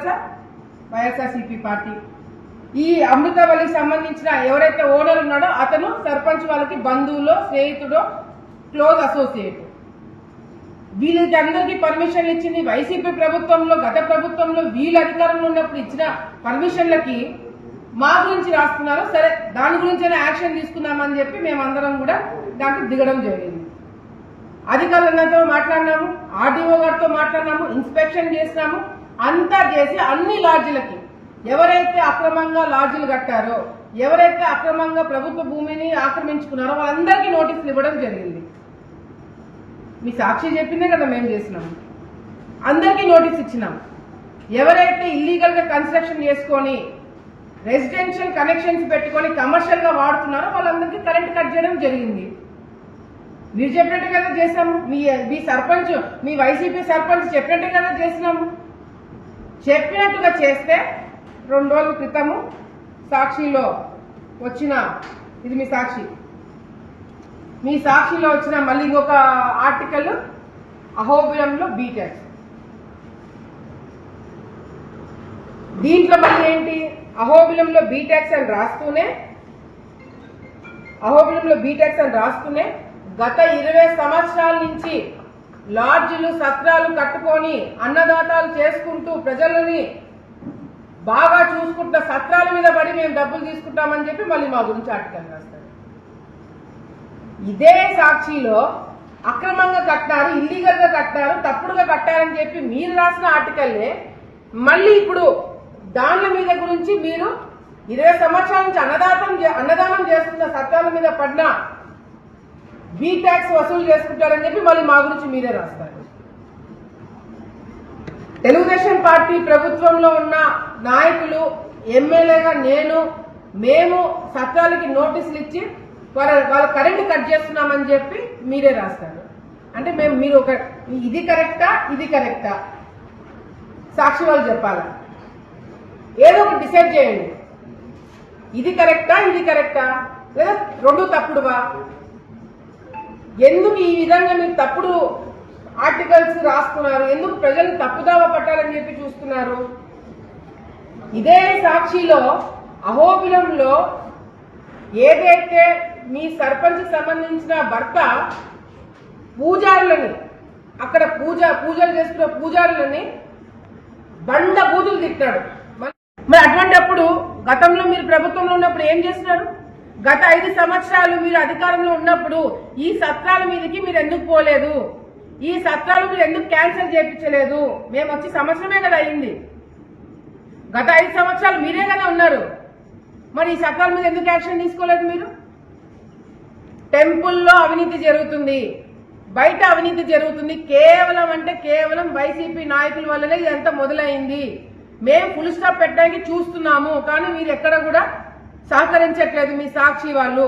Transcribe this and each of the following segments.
తెలుసా? వైఎస్ఆర్సీపీ పార్టీ. ఈ అమృతవల్లికి సంబంధించిన ఎవరైతే ఓనర్ ఉన్నాడో అతను సర్పంచ్ వాళ్ళకి బంధువులో, స్నేహితుడో, క్లోజ్ అసోసియేట్. వీళ్ళకి అందరికీ పర్మిషన్లు ఇచ్చింది వైసీపీ ప్రభుత్వంలో. గత ప్రభుత్వంలో వీళ్ళ అధికారంలో ఉన్నప్పుడు ఇచ్చిన పర్మిషన్లకి మా గురించి రాస్తున్నారు. సరే, దాని గురించైనా యాక్షన్ తీసుకుందామని చెప్పి మేమందరం కూడా దాంట్లో దిగడం జరిగింది. అధికారులందరితో మాట్లాడినాము, ఆర్డీఓ గారితో మాట్లాడినాము, ఇన్స్పెక్షన్ చేసినాము. అంతా చేసి అన్ని లాడ్జీలకి ఎవరైతే అక్రమంగా లాడ్జీలు కట్టారో, ఎవరైతే అక్రమంగా ప్రభుత్వ భూమిని ఆక్రమించుకున్నారో వాళ్ళందరికీ నోటీసులు ఇవ్వడం జరిగింది. మీ సాక్షి చెప్పిందే కదా మేము చేసినాము. అందరికీ నోటీస్ ఇచ్చినాం. ఎవరైతే ఇల్లీగల్ గా కన్స్ట్రక్షన్ చేసుకొని రెసిడెన్షియల్ కనెక్షన్స్ పెట్టుకొని కమర్షియల్ గా వాడుతున్నారో వాళ్ళందరికీ కరెంట్ కట్ చేయడం జరిగింది. మీరు చెప్పినట్టు కదా చేసాము. మీ సర్పంచ్, మీ వైసీపీ సర్పంచ్ చెప్పినట్టు కదా చేసినాము. చెప్పినట్టుగా చేస్తే 2 రోజుల క్రితము సాక్షిలో వచ్చిన, ఇది మీ సాక్షి, మీ సాక్షిలో వచ్చిన మళ్ళీ ఇంకొక ఆర్టికల్, అహోబిలంలో బీటెక్స్. దీంట్లో మళ్ళీ ఏంటి, అహోబిలంలో బీటెక్స్ అని రాస్తూనే గత 20 సంవత్సరాల నుంచి లాడ్జీలు, సత్రాలు కట్టుకొని అన్నదాతాలు చేసుకుంటూ ప్రజలని బాగా చూసుకుంటున్న సత్రాల మీద పడి మేము డబ్బులు తీసుకుంటామని చెప్పి మళ్ళీ మా గురించి ఆర్టికల్ రాస్తారు. ఇదే సాక్షిలో అక్రమంగా కట్టారు, ఇల్లీగల్ గా కట్టారు, తప్పుడుగా కట్టారని చెప్పి మీరు రాసిన ఆర్టికల్లే మళ్ళీ ఇప్పుడు దానిల మీద గురించి మీరు 20 సంవత్సరాల నుంచి అన్నదానం చేస్తున్న సత్రాల మీద పడిన బీ ట్యాక్స్ వసూలు చేసుకుంటారని చెప్పి మళ్ళీ మా గురించి మీరే రాస్తారు. తెలుగుదేశం పార్టీ ప్రభుత్వంలో ఉన్న నాయకులు, ఎమ్మెల్యేగా మేము సత్రాలకి నోటీసులు ఇచ్చి వాళ్ళ కరెంట్ కట్ చేస్తున్నామని చెప్పి మీరే రాస్తారు. అంటే మీరు ఇది కరెక్టా సాక్షి వాళ్ళు చెప్పాలా? ఏదో ఒకటి డిసైడ్ చేయండి. ఇది కరెక్టా లేదా 2 తప్పుడువా? ఎందుకు ఈ విధంగా మీరు తప్పుడు ఆర్టికల్స్ రాస్తున్నారు? ఎందుకు ప్రజలు తప్పుదావ పట్టాలని చెప్పి చూస్తున్నారు? ఇదే సాక్షిలో అహోబిలంలో ఏదైతే మీ సర్పంచ్ సంబంధించిన భర్త పూజారులని, అక్కడ పూజలు చేసుకున్న పూజారులని బండ బూతులు తిట్టాడు. మరి అటువంటిప్పుడు గతంలో మీరు ప్రభుత్వంలో ఉన్నప్పుడు ఏం చేస్తున్నారు? గత 5 సంవత్సరాలు మీరు అధికారంలో ఉన్నప్పుడు ఈ సత్రాల మీదకి మీరు ఎందుకు పోలేదు? ఈ సత్రాలు మీరు ఎందుకు క్యాన్సిల్ చేయించలేదు? మేము వచ్చి సంవత్సరమే కదా అయింది. గత 5 సంవత్సరాలు మీరే కదా ఉన్నారు. మరి ఈ సత్రాల మీద ఎందుకు యాక్షన్ తీసుకోలేదు మీరు? టెంపుల్లో అవినీతి జరుగుతుంది, బయట అవినీతి జరుగుతుంది. కేవలం వైసీపీ నాయకుల వల్లనే ఇదంతా మొదలైంది. మేము ఫుల్ స్టాప్ పెట్టడానికి చూస్తున్నాము, కానీ మీరు ఎక్కడ కూడా సహకరించట్లేదు మీ సాక్షి వాళ్ళు.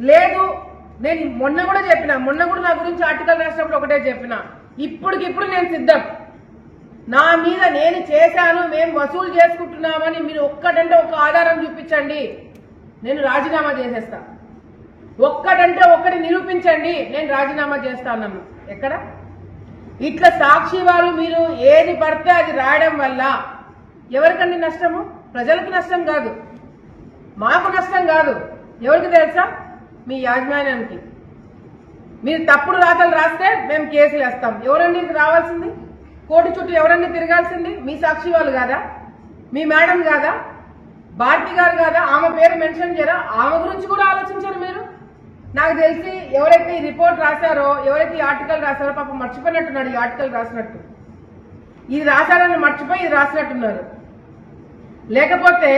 లేదు, నేను మొన్న కూడా నా గురించి ఆర్టికల్ రాసినప్పుడు ఒకటే చెప్పిన, ఇప్పటికిప్పుడు నేను సిద్ధం. నా మీద నేను చేశాను, మేము వసూలు చేసుకుంటున్నామని మీరు ఒక్కటంటే ఒక ఆధారం చూపించండి, నేను రాజీనామా చేసేస్తా. ఒక్కటంటే ఒక్కటి నిరూపించండి, నేను రాజీనామా చేస్తాను. ఎక్కడ ఇట్లా సాక్షి వాళ్ళు మీరు ఏది పడితే అది రాయడం వల్ల ఎవరికండి నష్టము? ప్రజలకు నష్టం కాదు, మాకు నష్టం కాదు. ఎవరికి తెలుసా? మీ యాజమాన్యానికి. మీరు తప్పుడు రాతలు రాస్తే మేము కేసులు వేస్తాం. ఎవరండి రావాల్సింది? కోర్టు చుట్టూ ఎవరండి తిరగాల్సింది? మీ సాక్షి వాళ్ళు కాదా? మీ మేడం కాదా? భారతి గారు కాదా? ఆమె పేరు మెన్షన్ చేయరా? ఆమె గురించి కూడా ఆలోచించారు మీరు. నాకు తెలిసి ఎవరైతే ఈ రిపోర్ట్ రాశారో, ఎవరైతే ఈ ఆర్టికల్ రాశారో పాపం మర్చిపోయినట్టున్నాడు. ఈ ఆర్టికల్ రాసినట్టు, ఇది రాశారని మర్చిపోయి ఇది రాసినట్టున్నారు. లేకపోతే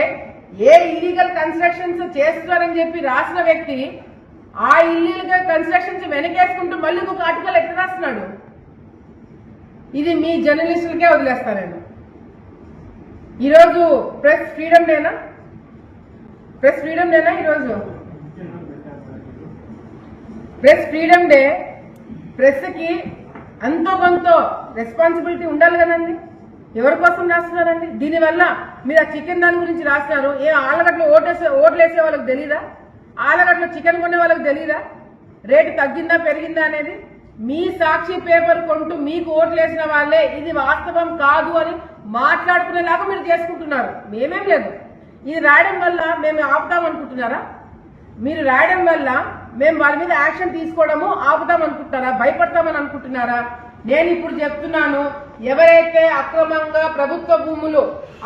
ఏ ఇల్లీగల్ కన్స్ట్రక్షన్స్ చేస్తున్నారని చెప్పి రాసిన వ్యక్తి ఆ ఇల్లీగల్ కన్స్ట్రక్షన్స్ వెనకేసుకుంటూ మళ్ళీ ఒక ఆర్టికల్ ఎట్లా రాస్తున్నాడు? ఇది మీ జర్నలిస్టులకే వదిలేస్తా నేను. ఈరోజు ప్రెస్ ఫ్రీడమ్ డేనా? ఈరోజు ప్రెస్ ఫ్రీడమ్ డే. ప్రెస్కి అంతో కొంత రెస్పాన్సిబిలిటీ ఉండాలి కదండి. ఎవరి కోసం రాస్తున్నారండి? దీనివల్ల మీరు ఆ చికెన్ దాని గురించి రాస్తున్నారు. ఆలగడ్డలో ఓట్లు వేసే వాళ్ళకి తెలీదా? ఆలగడ్డలో చికెన్ కొనే వాళ్ళకి తెలీదా రేటు తగ్గిందా పెరిగిందా అనేది? మీ సాక్షి పేపర్ కొంటూ మీకు ఓట్లు వేసిన వాళ్ళే ఇది వాస్తవం కాదు అని మాట్లాడుకునేలాగా మీరు చేసుకుంటున్నారు. మేమేం లేదు. ఇది రాయడం వల్ల మేము ఆపుతాం అనుకుంటున్నారా? మీరు రాయడం వల్ల మేము వాళ్ళ మీద యాక్షన్ తీసుకోవడము ఆపుతాం అనుకుంటున్నారా? భయపడతామని అనుకుంటున్నారా? నేను ఇప్పుడు చెప్తున్నాను, ఎవరైతే అక్రమంగా ప్రభుత్వ భూములు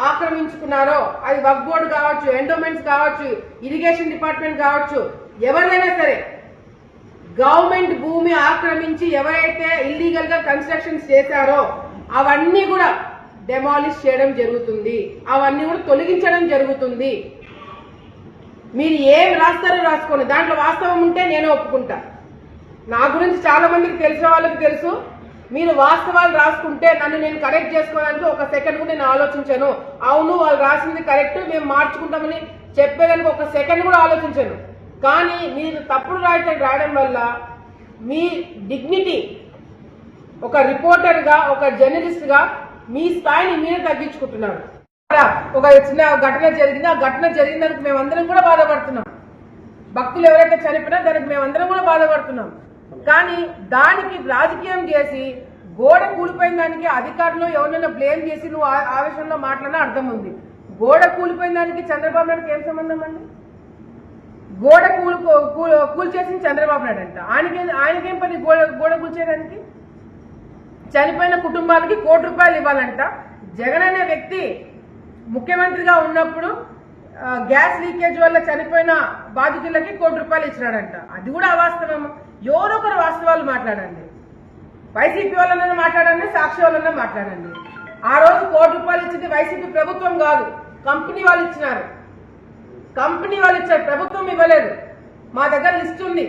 ఆక్రమించుకున్నారో, అది వక్ఫ్ బోర్డు కావచ్చు, ఎండోమెంట్స్ కావచ్చు, ఇరిగేషన్ డిపార్ట్మెంట్ కావచ్చు, ఎవరైనా సరే గవర్నమెంట్ భూమి ఆక్రమించి ఎవరైతే ఇల్లీగల్ గా కన్స్ట్రక్షన్స్ చేశారో అవన్నీ కూడా డెమాలిష్ చేయడం జరుగుతుంది, అవన్నీ కూడా తొలగించడం జరుగుతుంది. మీరు ఏం రాస్తారో రాసుకోండి, దాంట్లో వాస్తవం ఉంటే నేను ఒప్పుకుంటా. నా గురించి చాలా మందికి తెలిసిన వాళ్ళకి తెలుసు. మీరు వాస్తవాలు రాసుకుంటే నన్ను నేను కరెక్ట్ చేసుకోవడానికి ఒక సెకండ్ కూడా నేను ఆలోచించాను. అవును వాళ్ళు రాసింది కరెక్ట్, మేము మార్చుకుంటామని చెప్పేదానికి ఒక సెకండ్ కూడా ఆలోచించాను. కానీ మీరు తప్పుడు రాయడం వల్ల మీ డిగ్నిటీ, ఒక రిపోర్టర్ గా, ఒక జర్నలిస్ట్ గా మీ స్థాయిని మీరే తగ్గించుకుంటున్నారు. ఒక చిన్న ఘటన జరిగింది, ఆ ఘటన జరిగినందుకు మేమందరం కూడా బాధపడుతున్నాం. భక్తులు ఎవరైతే చనిపోయినా దానికి మేమందరం కూడా బాధపడుతున్నాం. కానీ దానికి రాజకీయం చేసి గోడ కూలిపోయిన దానికి అధికారులు ఎవరైనా బ్లేమ్ చేసి నువ్వు ఆ విషయంలో మాట్లాడినా అర్థం ఉంది. గోడ కూలిపోయిన దానికి చంద్రబాబు నాయుడుకి ఏం సంబంధం అండి? గోడ కూల్చేసింది చంద్రబాబు నాయుడు అంట. ఆయనకేం పని గోడ కూల్చేయడానికి? చనిపోయిన కుటుంబాలకి ₹1 కోటి ఇవ్వాలంట. జగన్ అనే వ్యక్తి ముఖ్యమంత్రిగా ఉన్నప్పుడు గ్యాస్ లీకేజ్ వల్ల చనిపోయిన బాధితులకి ₹1 కోటి ఇచ్చినాడంట. అది కూడా అవాస్తవము. ఎవరో ఒకరు వాస్తవాలు మాట్లాడండి. వైసీపీ వాళ్ళన్నా మాట్లాడండి, సాక్షి వాళ్ళన్నా మాట్లాడండి. ఆ రోజు ₹1 కోటి ఇచ్చింది వైసీపీ ప్రభుత్వం కాదు, కంపెనీ వాళ్ళు ఇచ్చినారు. కంపెనీ వాళ్ళు ఇచ్చారు, ప్రభుత్వం ఇవ్వలేదు. మా దగ్గర లిస్ట్ ఉంది.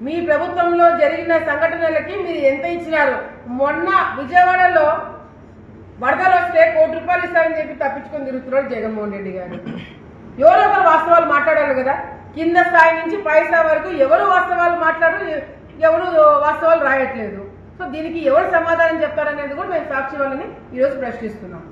మీ ప్రభుత్వంలో జరిగిన సంఘటనలకి మీరు ఎంత ఇచ్చినారు? మొన్న విజయవాడలో వరదలు వస్తే ₹1 కోటి ఇస్తారని చెప్పి తప్పించుకొని తిరుగుతున్నాడు జగన్మోహన్ రెడ్డి గారు. ఎవరో ఒకరు వాస్తవాలు మాట్లాడాలి కదా. కింద స్థాయి నుంచి పై స్థాయి వరకు ఎవరు వాస్తవాలు మాట్లాడరు, ఎవరు వాస్తవాలు రాయట్లేదు. సో దీనికి ఎవరు సమాధానం చెప్తారనేది కూడా మేము సాక్షి వాళ్ళని ఈరోజు ప్రశ్నిస్తున్నాం.